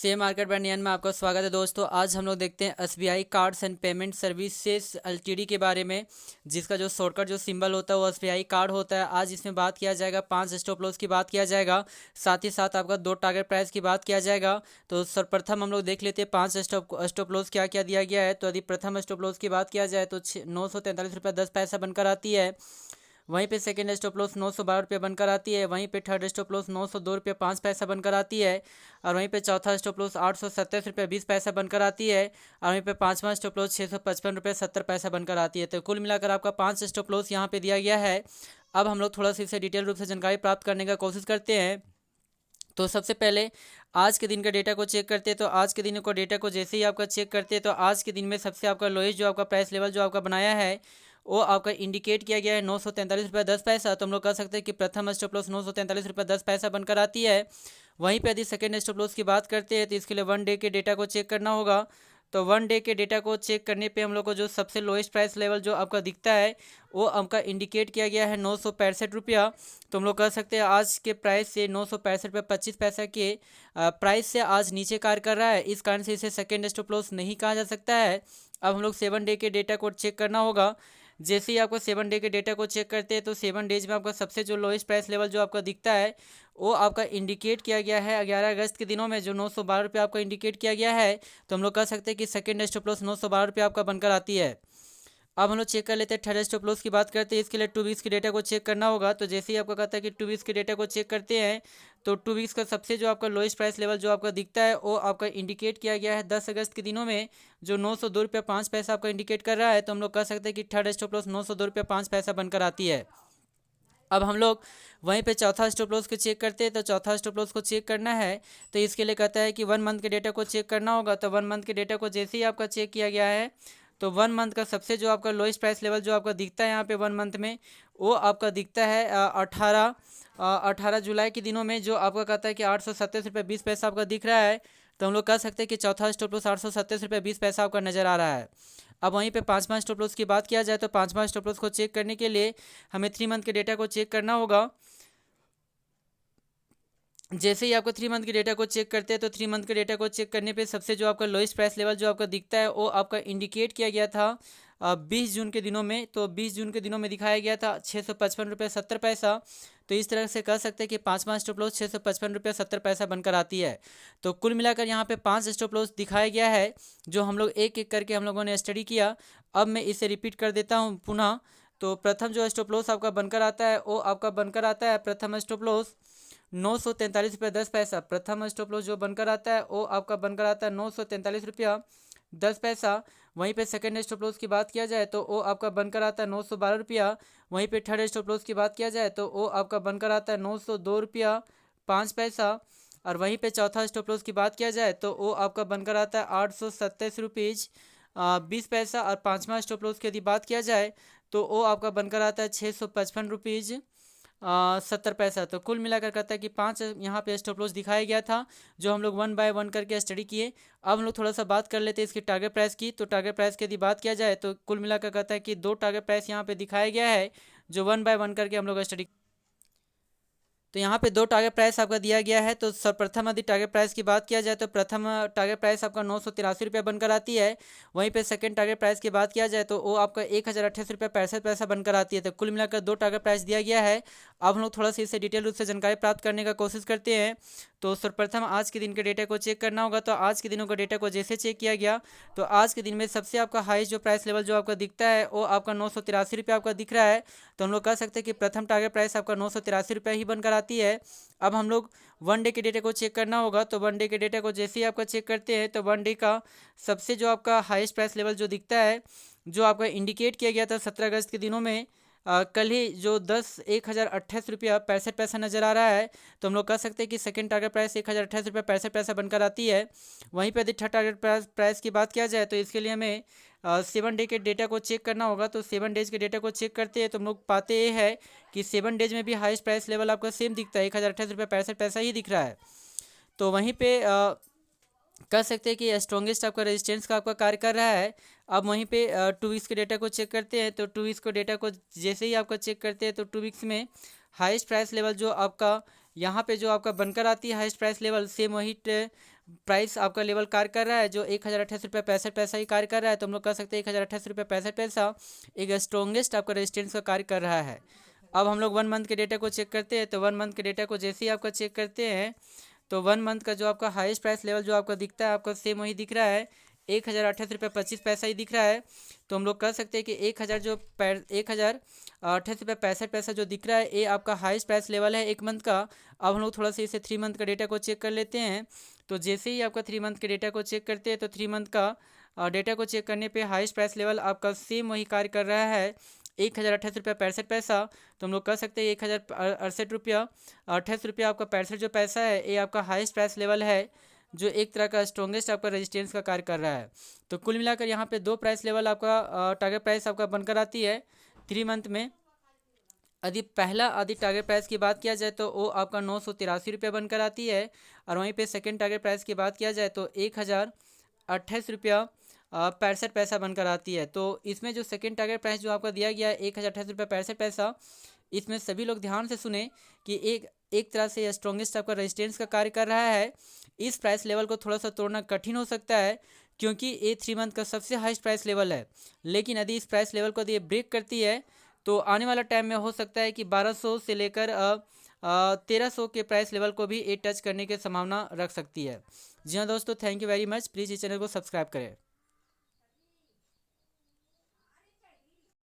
Share market बनियान में आपका स्वागत है दोस्तों। आज हम लोग देखते हैं SBI cards and payment services LTD के बारे में, जिसका जो शॉर्टकट जो सिंबल होता है वो एसबीआई कार्ड होता है। आज इसमें बात किया जाएगा 5 स्टॉप लॉस की बात किया जाएगा, साथ ही साथ आपका 2 टारगेट प्राइस की बात किया जाएगा। तो सर्वप्रथम हम लोग देख लेते हैं 5 स्टॉप लॉस क्या क्या दिया गया है। तो यदि प्रथम स्टॉप लॉस की बात किया जाए तो 943 रुपये 10 पैसा बनकर आती है। वहीं पे सेकेंड स्टॉप लॉस 912 रुपये बनकर आती है। वहीं पे थर्ड स्टॉप लॉस 902 रुपये 5 पैसा बनकर आती है। और वहीं पे चौथा स्टॉप लॉस 827 रुपये 20 पैसा बनकर आती है। और वहीं पे पांचवा स्टॉप लॉस 655 रुपये 70 पैसा बनकर आती है। तो कुल मिलाकर आपका 5 स्टॉप लॉस यहाँ पे दिया गया है। अब हम लोग थोड़ा सा इसे डिटेल रूप से जानकारी प्राप्त करने का कोशिश करते हैं। तो सबसे पहले आज के दिन का डेटा को चेक करते हैं। तो आज के दिन को डेटा को जैसे ही आपका चेक करते हैं तो आज के दिन में सबसे आपका लोएस्ट जो आपका प्राइस लेवल जो आपका बनाया है वो आपका इंडिकेट किया गया है 943 रुपये 10 पैसा। तो हम लोग कह सकते हैं कि प्रथम स्टॉप लॉस 943 रुपये 10 पैसा बनकर आती है। वहीं पे यदि सेकेंड स्टॉप लॉस की बात करते हैं तो इसके लिए 1 डे के डेटा को चेक करना होगा। तो 1 डे के डेटा को चेक करने पे हम लोग को जो सबसे लोएस्ट प्राइस लेवल जो आपका दिखता है वो आपका इंडिकेट किया गया है 965 रुपया। तो हम लोग कह सकते हैं आज के प्राइस से 965 रुपये 25 पैसा के प्राइस से आज नीचे कार्य कर रहा है। इस कारण से इसे सेकेंड स्टॉप लॉस नहीं कहा जा सकता है। अब हम लोग 7 डे के डेटा को चेक करना होगा। जैसे ही आपको 7 डे के डेटा को चेक करते हैं तो 7 डेज में आपका सबसे जो लोएस्ट प्राइस लेवल जो आपका दिखता है वो आपका इंडिकेट किया गया है 11 अगस्त के दिनों में, जो 912 रुपये आपका इंडिकेट किया गया है। तो हम लोग कह सकते हैं कि सेकेंड स्टॉप लॉस 912 रुपये आपका बनकर आती है। अब हम लोग चेक कर लेते हैं थर्ड स्टॉप लॉस की बात करते हैं। इसके लिए 2 वीक्स के डेटा को चेक करना होगा। तो जैसे ही आपको कहता है कि 2 वीक्स के डेटा को चेक करते हैं तो 2 वीक्स का सबसे जो आपका लोएस्ट प्राइस लेवल जो आपका दिखता है वो आपका इंडिकेट किया गया है 10 अगस्त के दिनों में, जो 902 रुपये 5 पैसा आपका इंडिकेट कर रहा है। तो हम लोग कह सकते हैं कि थर्ड स्टॉप लॉस 902 रुपये 5 पैसा बनकर आती है। अब हम लोग वहीं पे चौथा स्टॉप लॉस को चेक करते हैं। तो चौथा स्टॉप लॉस को चेक करना है तो इसके लिए कहता है कि 1 मंथ के डेटा को चेक करना होगा। तो 1 मंथ के डेटा को जैसे ही आपका चेक किया गया है तो 1 मंथ का सबसे जो आपका लोएस्ट प्राइस लेवल जो आपका दिखता है यहाँ पे 1 मंथ में वो आपका दिखता है 18 जुलाई के दिनों में, जो आपका कहता है कि 827 रुपये 20 पैसा आपका दिख रहा है। तो हम लोग कह सकते हैं कि चौथा स्टॉप लॉस 827 रुपये 20 पैसा आपका नज़र आ रहा है। अब वहीं पे पाँचवा स्टॉप लॉस की बात किया जाए तो पाँचवा स्टॉप लॉस को चेक करने के लिए हमें 3 मंथ के डेटा को चेक करना होगा। जैसे ही आपको 3 मंथ के डेटा को चेक करते हैं तो 3 मंथ के डेटा को चेक करने पे सबसे जो आपका लोएस्ट प्राइस लेवल जो आपका दिखता है वो आपका इंडिकेट किया गया था 20 जून के दिनों में। तो 20 जून के दिनों में दिखाया गया था 655 रुपये 70 पैसा। तो इस तरह से कह सकते हैं कि पाँचवा स्टॉप लॉस 655 रुपये 70 पैसा बनकर आती है। तो कुल मिलाकर यहाँ पे 5 स्टॉप लॉस दिखाया गया है जो हम लोग एक एक करके हम लोगों ने स्टडी किया। अब मैं इसे रिपीट कर देता हूँ पुनः। तो प्रथम जो स्टॉप लॉस आपका बनकर आता है वो आपका बनकर आता है प्रथम स्टॉप लॉस 943 रुपये 10 पैसा। प्रथम स्टॉप लॉस जो बनकर आता है वो आपका बनकर आता है 943 रुपया 10 पैसा। वहीं पे सेकेंड स्टॉप लॉस की बात किया जाए तो वो आपका बनकर आता है 912 रुपया। वहीं पे थर्ड स्टॉप लॉस की बात किया जाए तो वो आपका बनकर आता है 902 रुपया 5 पैसा। और वहीं पे चौथा स्टॉप लॉस की बात किया जाए तो वो आपका बनकर आता है 827 रुपीज़ 20 पैसा। और पाँचवा स्टॉप लॉस की यदि बात किया जाए तो वो आपका बनकर आता है 655 रुपीज़ 70 पैसा। तो कुल मिलाकर कहता है कि 5 यहाँ पे स्टॉप लॉस दिखाया गया था जो हम लोग 1 बाय 1 करके स्टडी किए। अब हम लोग थोड़ा सा बात कर लेते हैं इसकी टारगेट प्राइस की। तो टारगेट प्राइस की यदि बात किया जाए तो कुल मिलाकर कहता है कि 2 टारगेट प्राइस यहाँ पे दिखाया गया है जो 1 बाय 1 करके हम लोग स्टडी। तो यहाँ पे 2 टारगेट प्राइस आपका दिया गया है। तो सर्वप्रथम यदि टारगेट प्राइस की बात किया जाए तो प्रथम टारगेट प्राइस आपका 983 रुपये बनकर आती है। वहीं पे सेकंड टारगेट प्राइस की बात किया जाए तो वो आपका 1028 रुपये 65 पैसा बनकर आती है। तो कुल मिलाकर 2 टारगेट प्राइस दिया गया है। अब हम लोग थोड़ा सा इसे डिटेल रूप से जानकारी प्राप्त करने का कोशिश करते हैं। तो सर्वप्रथम आज के दिन के डेटा को चेक करना होगा। तो आज के दिनों का डेटा को जैसे चेक किया गया तो आज के दिन में सबसे आपका हाईएस्ट जो प्राइस लेवल जो आपका दिखता है वो आपका 983 रुपये आपका दिख रहा है। तो हम लोग कह सकते हैं कि प्रथम टारगेट प्राइस आपका 983 रुपये ही बनकर आती है। अब हम लोग 1 डे के डेटा को चेक करना होगा। तो 1 डे के डेटा को जैसे ही आपका चेक करते हैं तो 1 डे का सबसे जो आपका हाईएस्ट प्राइस लेवल जो दिखता है जो आपका इंडिकेट किया गया था 17 अगस्त के दिनों में कल ही, जो 10,128 रुपया 65 पैसा नज़र आ रहा है। तो हम लोग कह सकते हैं कि सेकंड टारगेट प्राइस 1,028 रुपया 65 पैसा बनकर आती है। वहीं पर यदि थर्ड टारगेट प्राइस की बात किया जाए तो इसके लिए हमें 7 डे के डेटा को चेक करना होगा। तो 7 डेज के डेटा को चेक करते हैं तो हम लोग पाते ये है कि 7 डेज में भी हाईएस्ट प्राइस लेवल आपका सेम दिखता है 1,028 रुपया 65 पैसा ही दिख रहा है। तो वहीं पे कह सकते हैं कि स्ट्रॉन्गेस्ट आपका रेजिस्टेंस का आपका कार्य कर रहा है। अब वहीं पे 2 वीक्स के डेटा को चेक करते हैं। तो 2 वीक्स को डेटा को जैसे ही आपका चेक करते हैं तो 2 वीक्स में हाईएस्ट प्राइस लेवल जो आपका यहाँ पे जो आपका बनकर आती है हाईएस्ट प्राइस लेवल सेम वही प्राइस आपका लेवल कार्य कर रहा है जो 1028 रुपये 65 पैसा ही कार्य कर रहा है, तो हम लोग कह सकते हैं 1028 रुपये 65 पैसा एक स्ट्रॉन्गेस्ट आपका रेजिस्टेंस का कार्य कर रहा है। अब हम लोग 1 मंथ के डेटा को चेक करते हैं, तो 1 मंथ के डेटा को जैसे ही आपका चेक करते हैं तो 1 मंथ का जो आपका हाईएस्ट प्राइस लेवल जो आपका दिखता है, आपका सेम वही दिख रहा है, 1028 रुपये 25 पैसा ही दिख रहा है। तो हम लोग कह सकते हैं कि 1028 रुपये 65 पैसा जो दिख रहा है ये आपका हाईएस्ट प्राइस लेवल है 1 मंथ का। अब हम लोग थोड़ा सा इसे 3 मंथ का डेटा को चेक कर लेते हैं। तो जैसे ही आपका 3 मंथ के डेटा को चेक करते हैं तो 3 मंथ का डेटा को चेक करने पे हाईएस्ट प्राइस लेवल आपका सेम वही कार्य कर रहा है, 1028 रुपये 65 पैसा। तो हम लोग कह सकते हैं 1068 रुपया आपका 65 जो पैसा है ये आपका हाईएस्ट प्राइस लेवल है जो एक तरह का स्ट्रॉन्गेस्ट आपका रेजिस्टेंस का कार्य कर रहा है। तो कुल मिलाकर यहाँ पे 2 प्राइस लेवल आपका टारगेट प्राइस आपका बनकर आती है 3 मंथ में। यदि टारगेट प्राइस की बात किया जाए तो वो आपका 983 रुपये बनकर आती है, और वहीं पे सेकंड टारगेट प्राइस की बात किया जाए तो 1028 रुपया 65 पैसा बनकर आती है। तो इसमें जो सेकंड टारगेट प्राइस जो आपका दिया गया है 1028 रुपये 65 पैसा, इसमें सभी लोग ध्यान से सुने कि एक तरह से स्ट्रॉन्गेस्ट आपका रेजिस्टेंस का कार्य कर रहा है। इस प्राइस लेवल को थोड़ा सा तोड़ना कठिन हो सकता है क्योंकि ये 3 मंथ का सबसे हाईएस्ट प्राइस लेवल है, लेकिन यदि इस प्राइस लेवल को यदि ब्रेक करती है तो आने वाला टाइम में हो सकता है कि 1200 से लेकर 1300 के प्राइस लेवल को भी ये टच करने की संभावना रख सकती है। जी हाँ दोस्तों, thank you very much. Please इस चैनल को सब्सक्राइब करें।